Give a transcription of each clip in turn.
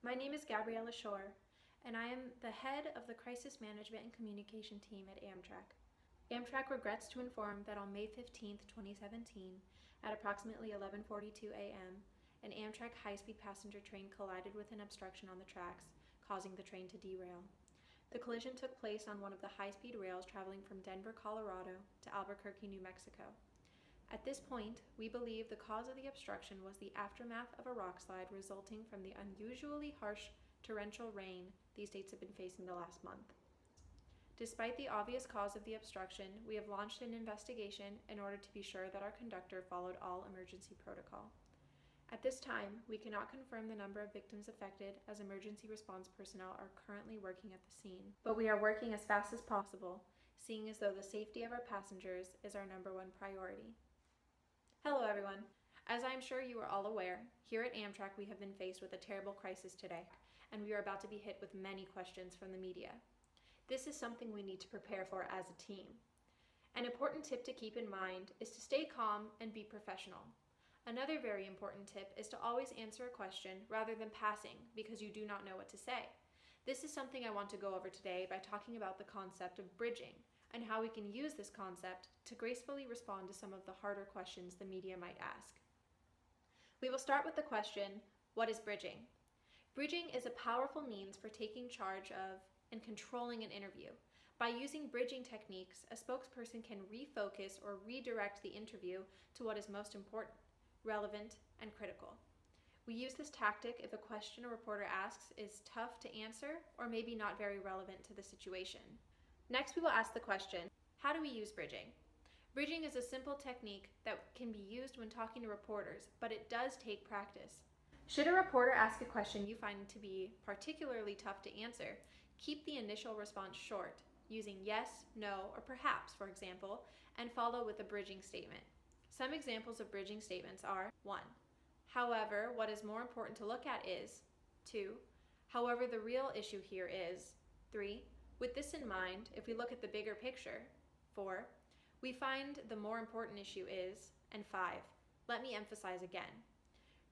My name is Gabriella Shore, and I am the head of the Crisis Management and Communication team at Amtrak. Amtrak regrets to inform that on May 15, 2017, at approximately 11:42 a.m., an Amtrak high-speed passenger train collided with an obstruction on the tracks, causing the train to derail. The collision took place on one of the high-speed rails traveling from Denver, Colorado to Albuquerque, New Mexico. At this point, we believe the cause of the obstruction was the aftermath of a rock slide resulting from the unusually harsh torrential rain these states have been facing the last month. Despite the obvious cause of the obstruction, we have launched an investigation in order to be sure that our conductor followed all emergency protocol. At this time, we cannot confirm the number of victims affected as emergency response personnel are currently working at the scene, but we are working as fast as possible, seeing as though the safety of our passengers is our number one priority. Hello everyone. As I am sure you are all aware, here at Amtrak we have been faced with a terrible crisis today, and we are about to be hit with many questions from the media. This is something we need to prepare for as a team. An important tip to keep in mind is to stay calm and be professional. Another very important tip is to always answer a question rather than passing because you do not know what to say. This is something I want to go over today by talking about the concept of bridging, and how we can use this concept to gracefully respond to some of the harder questions the media might ask. We will start with the question, what is bridging? Bridging is a powerful means for taking charge of and controlling an interview. By using bridging techniques, a spokesperson can refocus or redirect the interview to what is most important, relevant, and critical. We use this tactic if a question a reporter asks is tough to answer or maybe not very relevant to the situation. Next, we will ask the question, how do we use bridging? Bridging is a simple technique that can be used when talking to reporters, but it does take practice. Should a reporter ask a question you find to be particularly tough to answer, keep the initial response short, using yes, no, or perhaps, for example, and follow with a bridging statement. Some examples of bridging statements are 1. However, what is more important to look at is 2. However, the real issue here is 3. With this in mind, if we look at the bigger picture, 4, we find the more important issue is, and 5, let me emphasize again.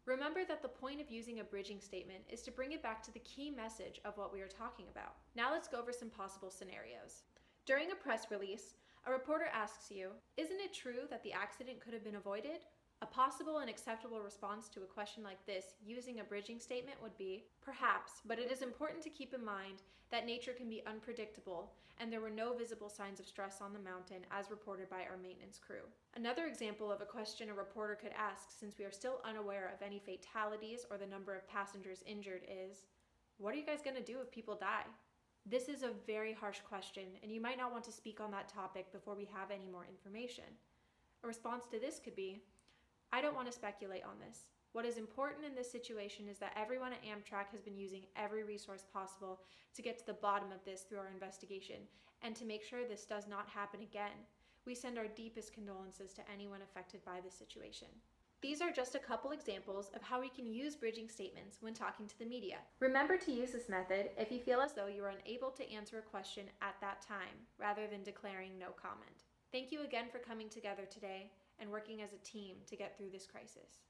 Remember that the point of using a bridging statement is to bring it back to the key message of what we are talking about. Now let's go over some possible scenarios. During a press release, a reporter asks you, isn't it true that the accident could have been avoided? A possible and acceptable response to a question like this using a bridging statement would be, perhaps, but it is important to keep in mind that nature can be unpredictable and there were no visible signs of stress on the mountain as reported by our maintenance crew. Another example of a question a reporter could ask, since we are still unaware of any fatalities or the number of passengers injured, is, what are you guys going to do if people die? This is a very harsh question, and you might not want to speak on that topic before we have any more information. A response to this could be, I don't want to speculate on this. What is important in this situation is that everyone at Amtrak has been using every resource possible to get to the bottom of this through our investigation, and to make sure this does not happen again. We send our deepest condolences to anyone affected by this situation. These are just a couple examples of how we can use bridging statements when talking to the media. Remember to use this method if you feel as though you are unable to answer a question at that time, rather than declaring no comment. Thank you again for coming together today and working as a team to get through this crisis.